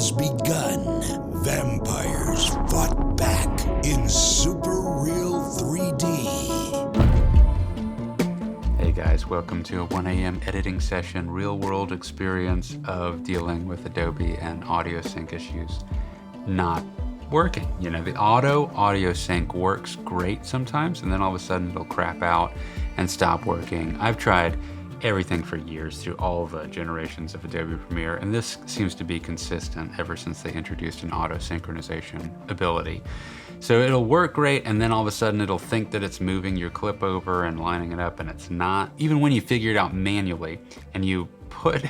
has begun. Vampires fought back in super real 3D. Hey guys, welcome to a 1 a.m. editing session, real world experience of dealing with Adobe and audio sync issues not working. You know, the audio sync works great sometimes, and then all of a sudden it'll crap out and stop working. I've tried everything for years through all the generations of Adobe Premiere, and this seems to be consistent ever since they introduced an auto synchronization ability. So it'll work great, and then all of a sudden it'll think that it's moving your clip over and lining it up, and it's not. Even when you figure it out manually and you put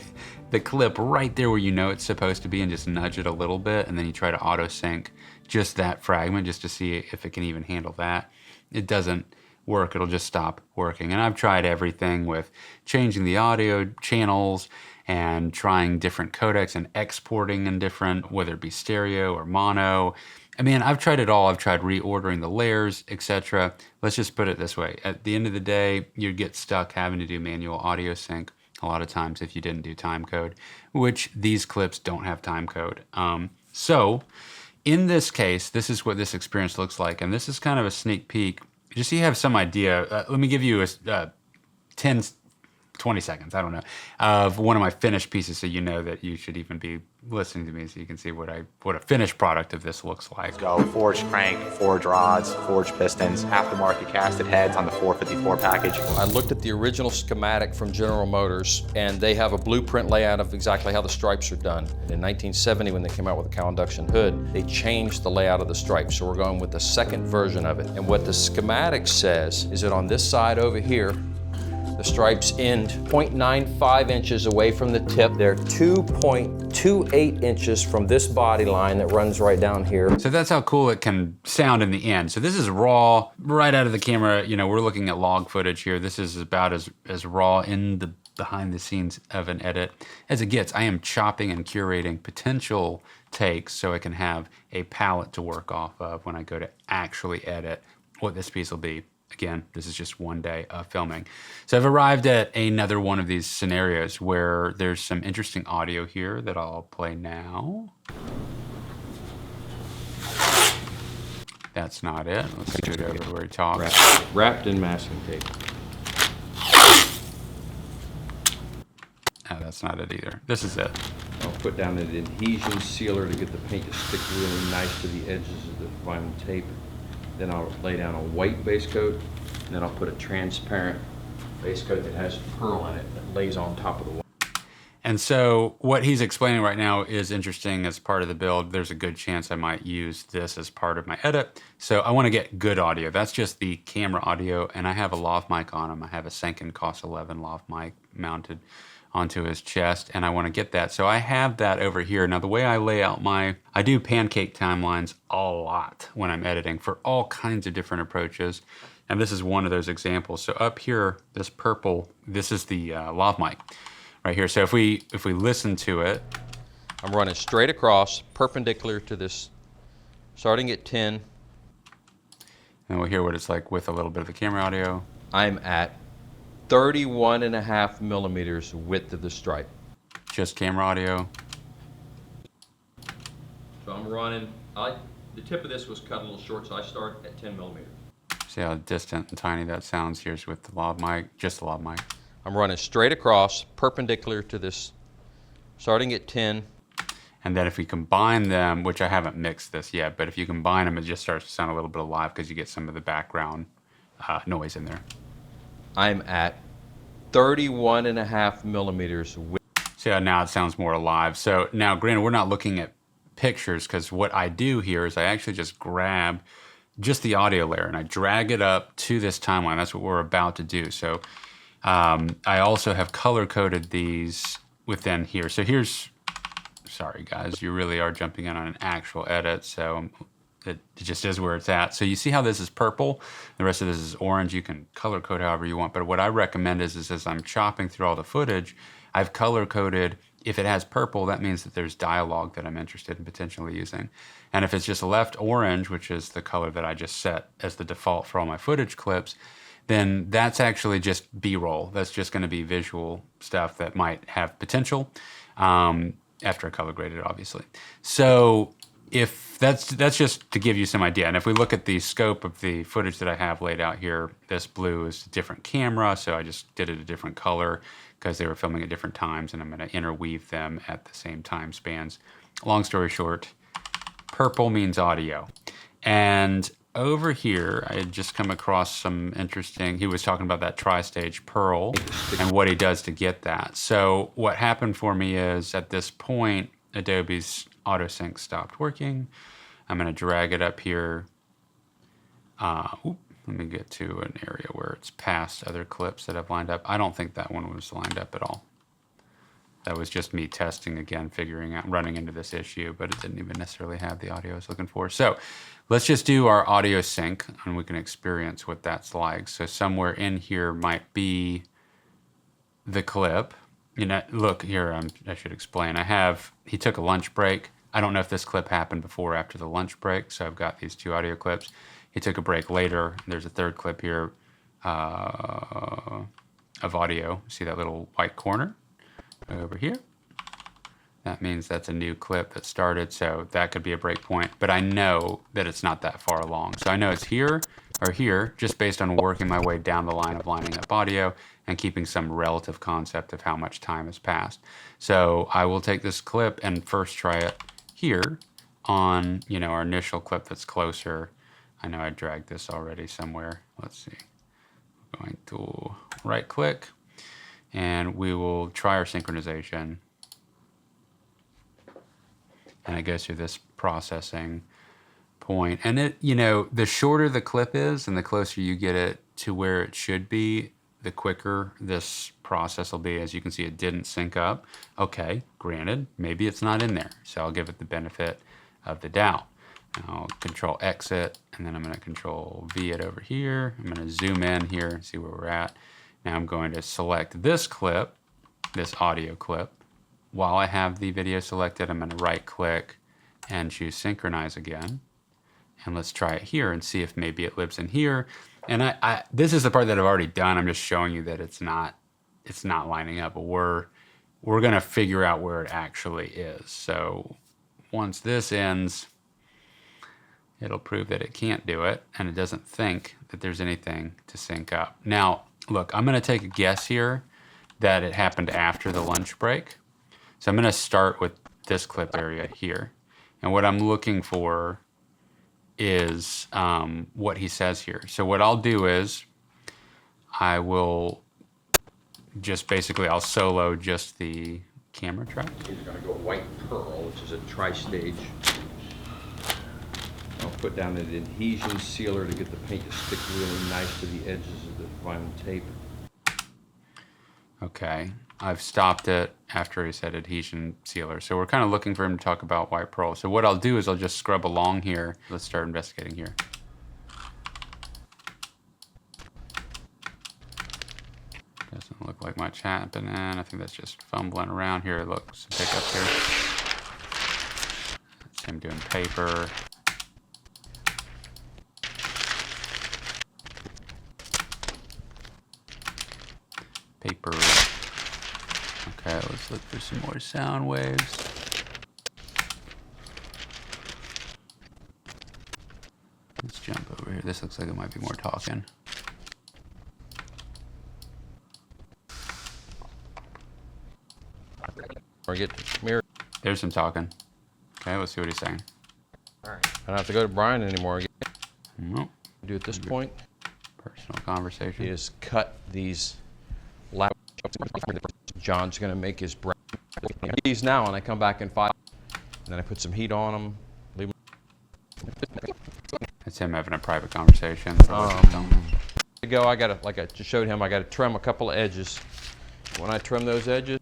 the clip right there where you know it's supposed to be and just nudge it a little bit, and then you try to auto sync just that fragment just to see if it can even handle that, it doesn't work. It'll just stop working. And I've tried everything with changing the audio channels and trying different codecs and exporting in different, whether it be stereo or mono. I mean, I've tried it all. I've tried reordering the layers, etc. Let's just put it this way. At the end of the day, you'd get stuck having to do manual audio sync a lot of times if you didn't do timecode, which these clips don't have timecode. So in this case, this is what this experience looks like. And this is kind of a sneak peek, just so you have some idea. Let me give you a 10, 20 seconds, I don't know, of one of my finished pieces so you know that you should even be listening to me so you can see what a finished product of this looks like. Let's go. Forged crank, forged rods, forged pistons, aftermarket casted heads on the 454 package. I looked at the original schematic from General Motors, and they have a blueprint layout of exactly how the stripes are done. In 1970, when they came out with the cowl induction hood, they changed the layout of the stripes, so we're going with the second version of it. And what the schematic says is that on this side over here, the stripes end 0.95 inches away from the tip. They're 2.28 inches from this body line that runs right down here. So that's how cool it can sound in the end. So this is raw, right out of the camera. You know, we're looking at log footage here. This is about as raw in the behind the scenes of an edit as it gets. I am chopping and curating potential takes so I can have a palette to work off of when I go to actually edit what this piece will be. Again, this is just one day of filming. So I've arrived at another one of these scenarios where there's some interesting audio here that I'll play now. That's not it. Let's scoot over to where he talks. Wrapped in masking tape. Oh, that's not it either. This is it. I'll put down an adhesion sealer to get the paint to stick really nice to the edges of the vinyl tape. Then I'll lay down a white base coat, and then I'll put a transparent base coat that has pearl in it that lays on top of the white. And so what he's explaining right now is interesting as part of the build. There's a good chance I might use this as part of my edit. So I want to get good audio. That's just the camera audio, and I have a lav mic on him. I have a Senken COS 11 lav mic mounted onto his chest, and I want to get that. So I have that over here. Now the way I lay out I do pancake timelines a lot when I'm editing for all kinds of different approaches, and this is one of those examples. So up here, this purple, this is the lav mic right here. So if we listen to it, I'm running straight across, perpendicular to this, starting at 10. and we'll hear what it's like with a little bit of the camera audio. I'm at 31.5 millimeters width of the stripe. Just camera audio. So I'm running, the tip of this was cut a little short, so I start at 10 millimeters. See how distant and tiny that sounds. Here's with the lav mic, just the lav mic. I'm running straight across, perpendicular to this, starting at 10. And then if we combine them, which I haven't mixed this yet, but if you combine them, it just starts to sound a little bit alive because you get some of the background noise in there. I'm at 31.5 millimeters width. See how now it sounds more alive. So now, granted, we're not looking at pictures because what I do here is I actually just grab just the audio layer and I drag it up to this timeline. That's what we're about to do. So I also have color coded these within here. So here's, sorry guys, you really are jumping in on an actual edit. So it just is where it's at. So you see how this is purple, the rest of this is orange. You can color code however you want, but what I recommend is as I'm chopping through all the footage, I've color coded, if it has purple, that means that there's dialogue that I'm interested in potentially using. And if it's just left orange, which is the color that I just set as the default for all my footage clips, then that's actually just B-roll. That's just gonna be visual stuff that might have potential. after I color graded, obviously. So if that's just to give you some idea. And if we look at the scope of the footage that I have laid out here, this blue is a different camera, so I just did it a different color because they were filming at different times, and I'm going to interweave them at the same time spans. Long story short, purple means audio. And over here, I had just come across some interesting, he was talking about that tri-stage pearl and what he does to get that. So what happened for me is at this point, Adobe's AutoSync stopped working. I'm gonna drag it up here. Let me get to an area where it's past other clips that I've lined up. I don't think that one was lined up at all. That was just me testing again, figuring out, running into this issue, but it didn't even necessarily have the audio I was looking for. So let's just do our audio sync and we can experience what that's like. So somewhere in here might be the clip. You know, look here, I should explain. He took a lunch break. I don't know if this clip happened before or after the lunch break, so I've got these two audio clips. He took a break later. There's a third clip here of audio. See that little white corner over here? That means that's a new clip that started, so that could be a break point, but I know that it's not that far along. So I know it's here or here, just based on working my way down the line of lining up audio and keeping some relative concept of how much time has passed. So I will take this clip and first try it here on, you know, our initial clip that's closer. I know I dragged this already somewhere. Let's see. I'm going to right click and we will try our synchronization. And it goes through this processing point. And it, you know, the shorter the clip is and the closer you get it to where it should be, the quicker this process will be. As you can see, it didn't sync up. Okay, granted, maybe it's not in there. So I'll give it the benefit of the doubt. I'll control exit, and then I'm gonna control V it over here. I'm gonna zoom in here and see where we're at. Now I'm going to select this clip, this audio clip. While I have the video selected, I'm gonna right click and choose synchronize again. And let's try it here and see if maybe it lives in here. And this is the part that I've already done. I'm just showing you that it's not lining up, but we're gonna figure out where it actually is. So once this ends, it'll prove that it can't do it and it doesn't think that there's anything to sync up. Now, look, I'm gonna take a guess here that it happened after the lunch break. So I'm gonna start with this clip area here. And what I'm looking for is what he says here. So what I'll do is I will just basically, I'll solo just the camera track. We're gonna go white pearl, which is a tri-stage. I'll put down an adhesion sealer to get the paint to stick really nice to the edges of the vinyl tape. Okay, I've stopped it after he said adhesion sealer. So we're kind of looking for him to talk about white pearl. So what I'll do is I'll just scrub along here. Let's start investigating here. Doesn't look like much happening. I think that's just fumbling around here. Look, some pickups here. That's him doing paper. Paper. Okay, let's look for some more sound waves. Let's jump over here. This looks like it might be more talking. Or get the Premiere. There's some talking. Okay, let's see what he's saying. All right. I don't have to go to Brian anymore. Nope. Do at this point. Personal conversation. You just cut these loud. John's gonna make his brown. These now, and I come back in 5, and then I put some heat on them. Leave them. It's him having a private conversation. To go, I gotta, like I just showed him, I gotta trim a couple of edges. When I trim those edges,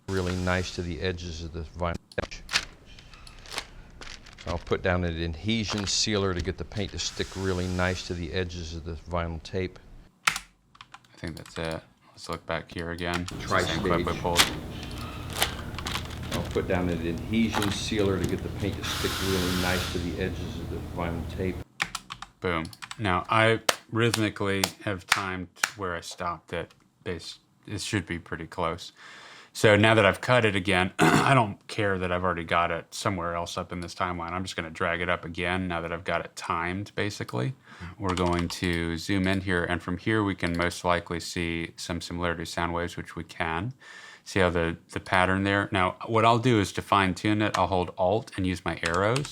really nice to the edges of the vinyl edge. I'll put down an adhesion sealer to get the paint to stick really nice to the edges of the vinyl tape. I think that's it. Let's look back here again. Tri-stage. Same clip we pulled. I'll put down an adhesion sealer to get the paint to stick really nice to the edges of the vinyl tape. Boom. Now, I rhythmically have timed where I stopped it. It should be pretty close. So now that I've cut it again, I don't care that I've already got it somewhere else up in this timeline. I'm just going to drag it up again now that I've got it timed, basically. We're going to zoom in here, and from here we can most likely see some similarity sound waves, which we can. See how the pattern there? Now, what I'll do is to fine tune it, I'll hold Alt and use my arrows,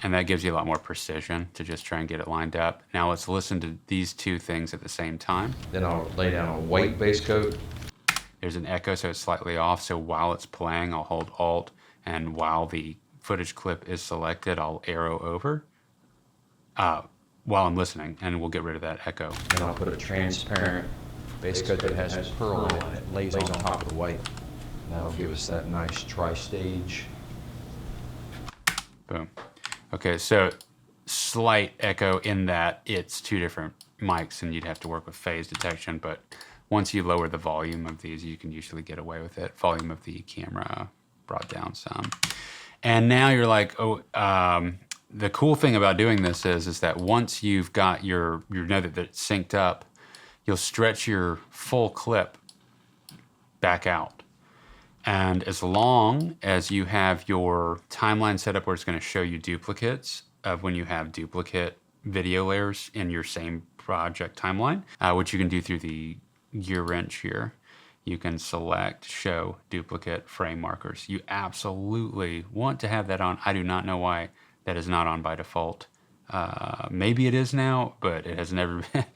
and that gives you a lot more precision to just try and get it lined up. Now let's listen to these two things at the same time. Then I'll lay down a white base coat. There's an echo, so it's slightly off. So while it's playing, I'll hold Alt, and while the footage clip is selected, I'll arrow over while I'm listening, and we'll get rid of that echo. Then I'll put a transparent base coat that has pearl in it. It lays on top of the white. That'll give us that nice tri-stage. Boom. Okay, so slight echo in that it's two different mics, and you'd have to work with phase detection, but once you lower the volume of these, you can usually get away with it. Volume of the camera brought down some. And now you're like, the cool thing about doing this is that once you've got you know that it's synced up, you'll stretch your full clip back out. And as long as you have your timeline set up where it's going to show you duplicates of when you have duplicate video layers in your same project timeline, which you can do through the gear wrench here, you can select show duplicate frame markers. You absolutely want to have that on. I do not know why that is not on by default. Maybe it is now, but it has never been.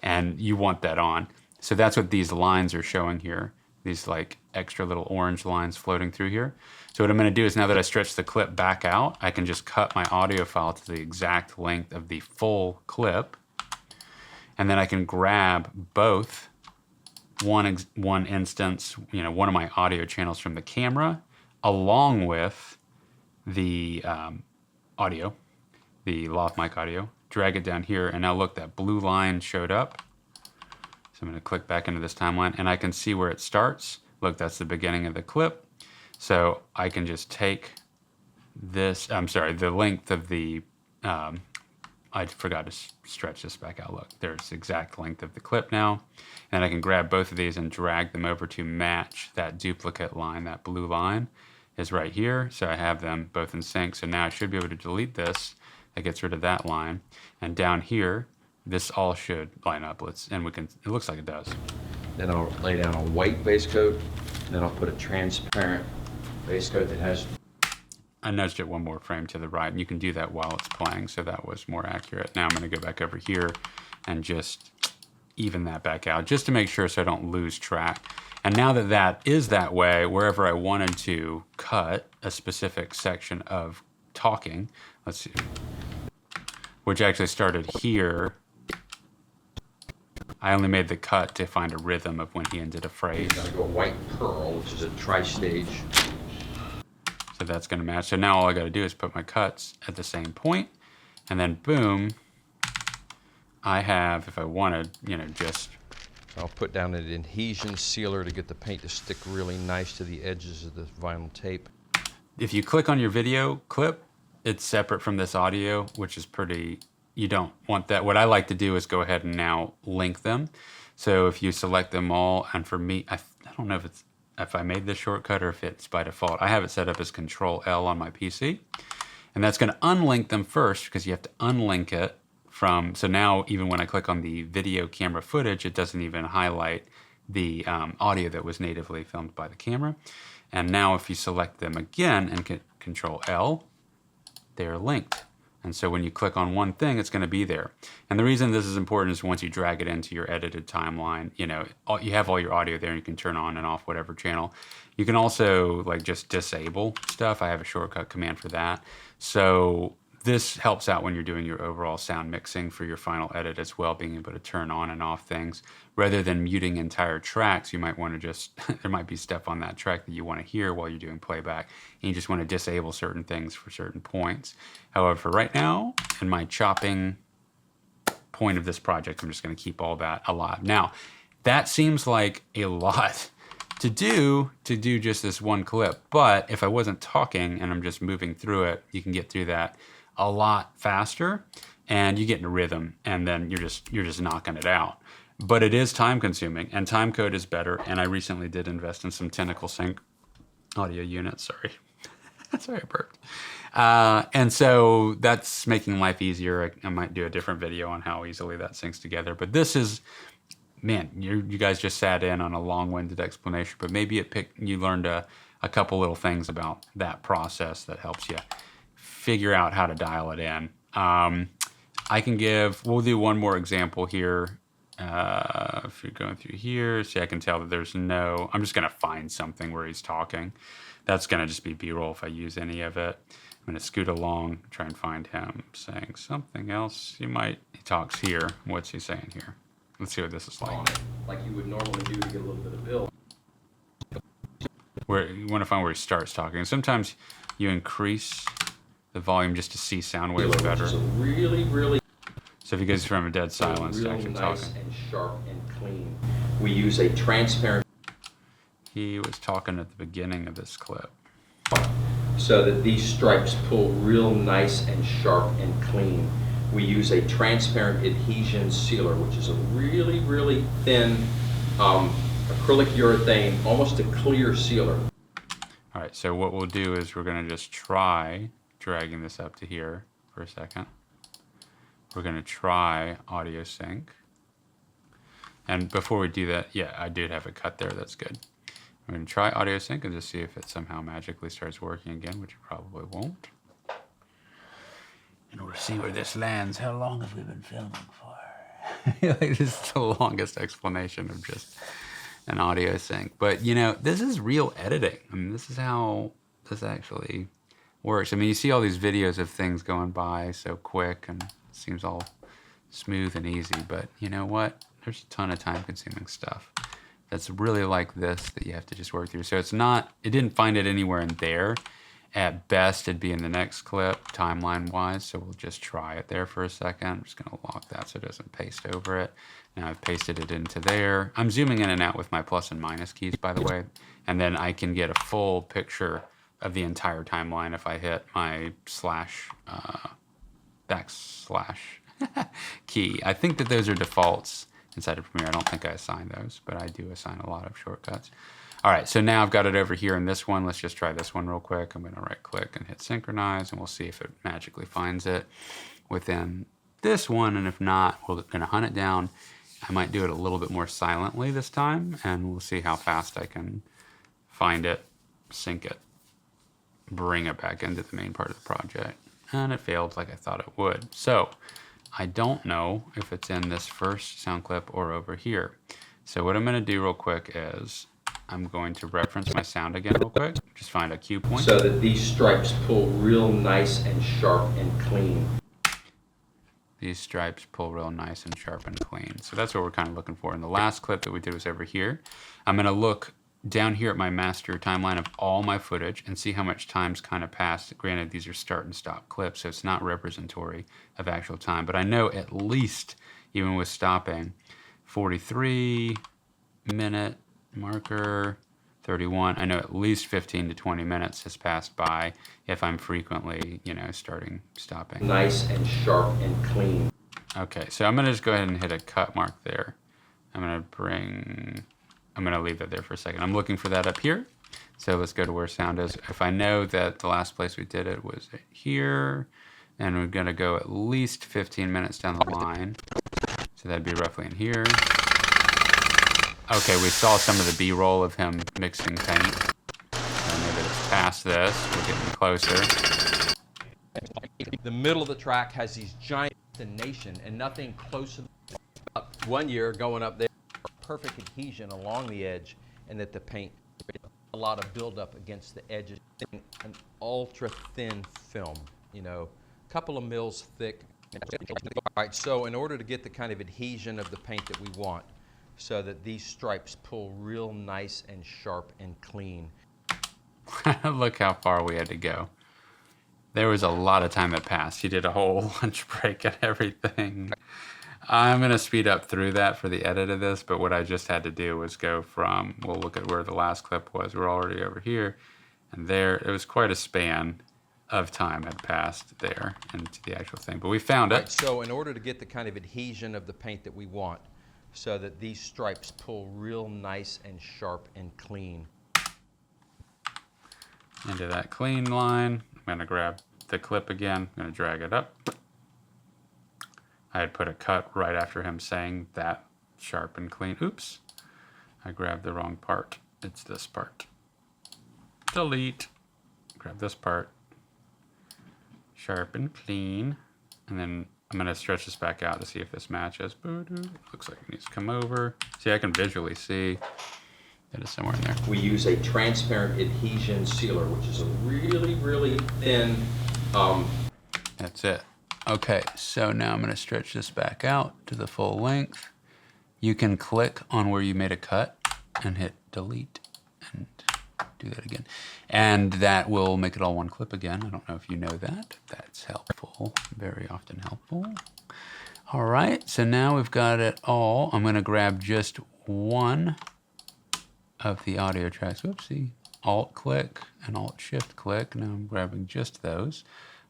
And you want that on. So that's what these lines are showing here. These like extra little orange lines floating through here. So what I'm going to do is, now that I stretch the clip back out, I can just cut my audio file to the exact length of the full clip. And then I can grab both one instance, one of my audio channels from the camera, along with the audio, the lav mic audio, drag it down here, and now look, that blue line showed up. So I'm going to click back into this timeline, and I can see where it starts. Look, that's the beginning of the clip. So I can just take this, the length of the, I forgot to stretch this back out. Look, there's the exact length of the clip now. And I can grab both of these and drag them over to match that duplicate line. That blue line is right here. So I have them both in sync. So now I should be able to delete this. That gets rid of that line. And down here, this all should line up. It looks like it does. Then I'll lay down a white base coat. Then I'll put a transparent base coat that has. I nudged it one more frame to the right, and you can do that while it's playing, so that was more accurate. Now I'm going to go back over here and just even that back out, just to make sure so I don't lose track. And now that that is that way, wherever I wanted to cut a specific section of talking, let's see, which actually started here, I only made the cut to find a rhythm of when he ended a phrase. I'm going to go white pearl, which is a tri-stage. So that's going to match. So now all I got to do is put my cuts at the same point, and then boom, I have, if I wanted, just. I'll put down an adhesion sealer to get the paint to stick really nice to the edges of the vinyl tape. If you click on your video clip, it's separate from this audio, which is pretty, you don't want that. What I like to do is go ahead and now link them. So if you select them all, and for me, I don't know if I made this shortcut or if it's by default. I have it set up as Control-L on my PC. And that's going to unlink them first, because you have to unlink it from, so now even when I click on the video camera footage, it doesn't even highlight the audio that was natively filmed by the camera. And now if you select them again and Control-L, they're linked. And so when you click on one thing, it's going to be there. And the reason this is important is once you drag it into your edited timeline, you have all your audio there, and you can turn on and off whatever channel. You can also just disable stuff. I have a shortcut command for that. So this helps out when you're doing your overall sound mixing for your final edit as well, being able to turn on and off things. Rather than muting entire tracks, you might want to there might be stuff on that track that you want to hear while you're doing playback, and you just want to disable certain things for certain points. However, for right now, in my chopping point of this project, I'm just going to keep all that alive. Now, that seems like a lot to do just this one clip, but if I wasn't talking and I'm just moving through it, you can get through that a lot faster, and you get in a rhythm, and then you're just knocking it out. but it is time consuming, and timecode is better. And I recently did invest in some Tentacle Sync audio units. Sorry. Sorry, I burped. And so that's making life easier. I might do a different video on how easily that syncs together. But this is, man, you guys just sat in on a long-winded explanation, but maybe you learned a couple little things about that process that helps you figure out how to dial it in. We'll do one more example here. If you're going through here, see, I can tell that I'm just going to find something where he's talking. That's going to just be B-roll if I use any of it. I'm going to scoot along, try and find him saying something else. He talks here. What's he saying here? Let's see what this is like. Like you would normally do to get a little bit of build. Where you want to find where he starts talking. Sometimes you increase the volume just to see sound waves better. Which is a really, really So if he goes from a dead silence to actually nice talking. and sharp and clean. We use a transparent. He was talking at the beginning of this clip. So that these stripes pull real nice and sharp and clean. We use a transparent adhesion sealer, which is a really, really thin acrylic urethane, almost a clear sealer. All right, so what we'll do is we're gonna just try dragging this up to here for a second. We're gonna try audio sync. And before we do that, yeah, I did have it cut there, that's good. I'm gonna try audio sync and just see if it somehow magically starts working again, which it probably won't. In order to see where this lands, how long have we been filming for? Like, this is the longest explanation of just an audio sync. But this is real editing. I mean, this is how this actually works. I mean, you see all these videos of things going by so quick and it seems all smooth and easy, but you know what? There's a ton of time-consuming stuff that's really like this that you have to just work through. So it didn't find it anywhere in there. At best, it'd be in the next clip, timeline-wise, so we'll just try it there for a second. I'm just gonna lock that so it doesn't paste over it. Now I've pasted it into there. I'm zooming in and out with my plus and minus keys, by the way, and then I can get a full picture of the entire timeline if I hit my backslash key. I think that those are defaults inside of Premiere. I don't think I assign those, but I do assign a lot of shortcuts. All right, so now I've got it over here in this one. Let's just try this one real quick. I'm gonna right click and hit synchronize, and we'll see if it magically finds it within this one, and if not, we're gonna hunt it down. I might do it a little bit more silently this time, and we'll see how fast I can find it, sync it, bring it back into the main part of the project. And it failed like I thought it would. So I don't know if it's in this first sound clip or over here. So what I'm gonna do real quick is I'm going to reference my sound again real quick. Just find a cue point. So that these stripes pull real nice and sharp and clean. These stripes pull real nice and sharp and clean. So that's what we're kind of looking for. And the last clip that we did was over here. I'm gonna look down here at my master timeline of all my footage and see how much time's kind of passed. Granted, these are start and stop clips, so it's not representatory of actual time, but I know at least, even with stopping, 43-minute marker, 31, I know at least 15 to 20 minutes has passed by if I'm frequently, starting, stopping. Nice and sharp and clean. Okay, so I'm gonna just go ahead and hit a cut mark there. I'm gonna leave that there for a second. I'm looking for that up here. So let's go to where sound is. If I know that the last place we did it was here, and we're gonna go at least 15 minutes down the line. So that'd be roughly in here. Okay, we saw some of the B-roll of him mixing paint. I know that it's past this, we're getting closer. The middle of the track has these giant destination and nothing closer. One year going up there, perfect adhesion along the edge, and that the paint, a lot of buildup against the edges. An ultra thin film, a couple of mils thick. All right, so in order to get the kind of adhesion of the paint that we want, so that these stripes pull real nice and sharp and clean. Look how far we had to go. There was a lot of time that passed. He did a whole lunch break and everything. I'm gonna speed up through that for the edit of this, but what I just had to do was go from, we'll look at where the last clip was. We're already over here, and there, it was quite a span of time had passed there into the actual thing, but we found it. Right, so in order to get the kind of adhesion of the paint that we want, so that these stripes pull real nice and sharp and clean. Into that clean line. I'm going to grab the clip again. I'm going to drag it up. I had put a cut right after him saying that sharp and clean. Oops. I grabbed the wrong part. It's this part. Delete. Grab this part. Sharp and clean. And then I'm going to stretch this back out to see if this matches. Looks like it needs to come over. See, I can visually see that it's somewhere in there. We use a transparent adhesion sealer, which is a really, really thin. That's it. Okay, so now I'm going to stretch this back out to the full length. You can click on where you made a cut and hit delete and do that again. And that will make it all one clip again. I don't know if you know that. That's helpful, very often helpful. All right, so now we've got it all. I'm going to grab just one of the audio tracks. Whoopsie. Alt click and Alt Shift click. Now I'm grabbing just those.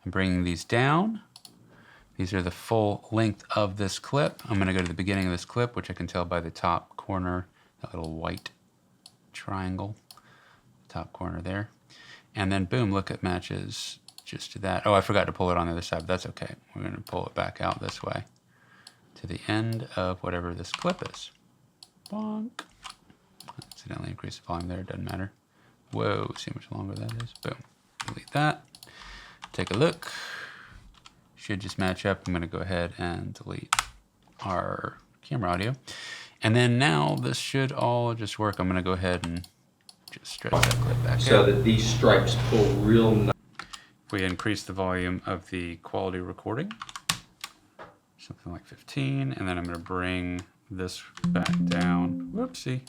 I'm bringing these down. These are the full length of this clip. I'm going to go to the beginning of this clip, which I can tell by the top corner, that little white triangle, top corner there. And then boom, look, it matches just to that. Oh, I forgot to pull it on the other side, but that's okay. We're going to pull it back out this way to the end of whatever this clip is. Bonk. Accidentally increase the volume there, it doesn't matter. Whoa, see how much longer that is? Boom. Delete that. Take a look. Should just match up. I'm going to go ahead and delete our camera audio. And then now this should all just work. I'm going to go ahead and just stretch that clip back So out. that these stripes pull real nice. If we increase the volume of the quality recording, something like 15, and then I'm going to bring this back down. Whoopsie.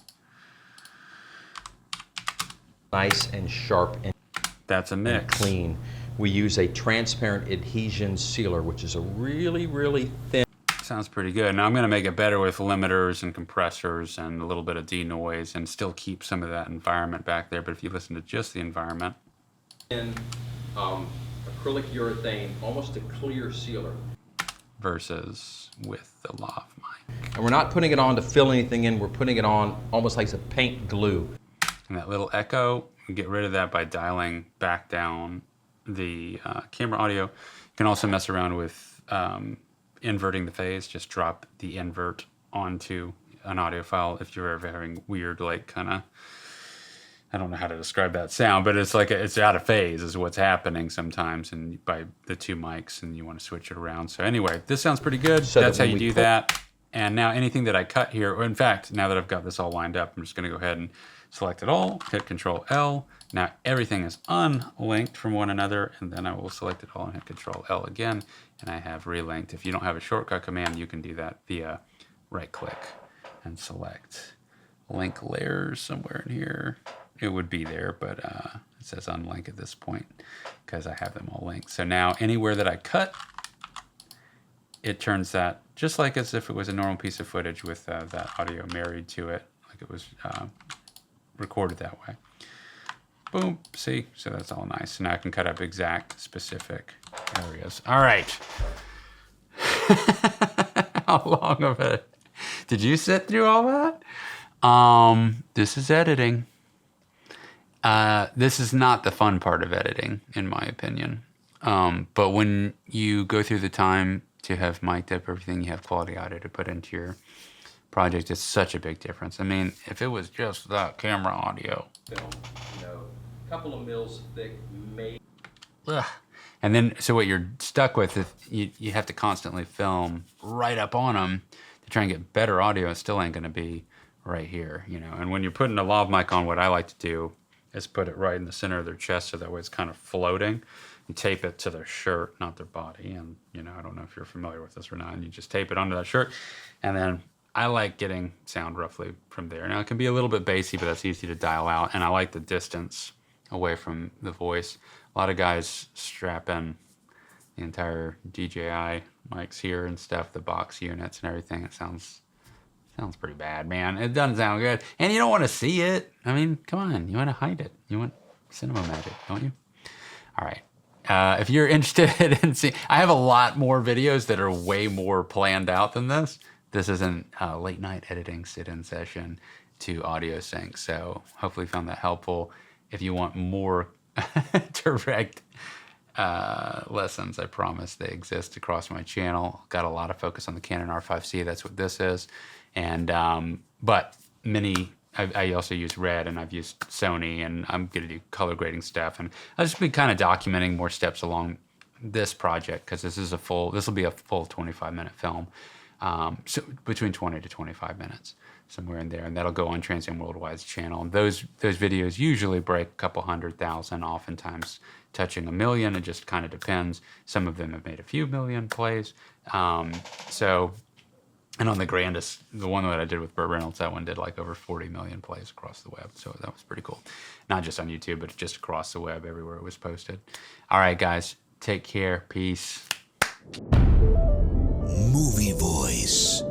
Nice and sharp and That's a mix. clean. We use a transparent adhesion sealer, which is a really, really thin. Sounds pretty good. Now I'm going to make it better with limiters and compressors and a little bit of denoise and still keep some of that environment back there. But if you listen to just the environment. Acrylic urethane, almost a clear sealer. Versus with the lav mic. And we're not putting it on to fill anything in, we're putting it on almost like a paint glue. And that little echo, we get rid of that by dialing back down the camera audio. You can also mess around with inverting the phase. Just drop the invert onto an audio file if you're ever having weird, like, kind of, I don't know how to describe that sound, but it's like it's out of phase is what's happening sometimes, and by the two mics, and you want to switch it around. So anyway, this sounds pretty good. So that's how you do that. And now anything that I cut here, or in fact, now that I've got this all lined up, I'm just going to go ahead and select it all, hit Control L. Now everything is unlinked from one another, and then I will select it all and hit Control L again, and I have relinked. If you don't have a shortcut command, you can do that via right click and select link layers somewhere in here. It would be there, but it says unlink at this point because I have them all linked. So now anywhere that I cut, it turns that just like as if it was a normal piece of footage with that audio married to it, like it was recorded that way. Boom, see? So that's all nice. So now I can cut up exact specific areas. All right. How long of it? Did you sit through all that? This is editing. This is not the fun part of editing, in my opinion. But when you go through the time to have mic'd up everything, you have quality audio to put into your project, it's such a big difference. I mean, if it was just that camera audio. Film, a couple of mils thick, maybe. Ugh. And then, so what you're stuck with, if you have to constantly film right up on them to try and get better audio, it still ain't gonna be right here, And when you're putting a lav mic on, what I like to do is put it right in the center of their chest so that way it's kind of floating, and tape it to their shirt, not their body. And, I don't know if you're familiar with this or not, and you just tape it onto that shirt. And then I like getting sound roughly from there. Now, it can be a little bit bassy, but that's easy to dial out. And I like the distance away from the voice. A lot of guys strap in the entire DJI mics here and stuff, the box units and everything. It sounds pretty bad, man. It doesn't sound good. And you don't want to see it. I mean, come on. You want to hide it. You want cinema magic, don't you? All right. If you're interested in seeing, I have a lot more videos that are way more planned out than this. this isn't a late night editing sit-in session to audio sync. So hopefully you found that helpful. If you want more direct lessons, I promise they exist across my channel. Got a lot of focus on the Canon R5C. That's what this is. And but I also use Red, and I've used Sony, and I'm going to do color grading stuff. And I'll just be kind of documenting more steps along this project, because this will be a full 25-minute film. So between 20 to 25 minutes, somewhere in there. And that'll go on Transcend Worldwide's channel. And those videos usually break a couple 100,000, oftentimes touching 1 million. It just kind of depends. Some of them have made a few million plays. And on the grandest, the one that I did with Burt Reynolds, that one did like over 40 million plays across the web. So that was pretty cool. Not just on YouTube, but just across the web, everywhere it was posted. All right, guys, take care. Peace. Movie Voice.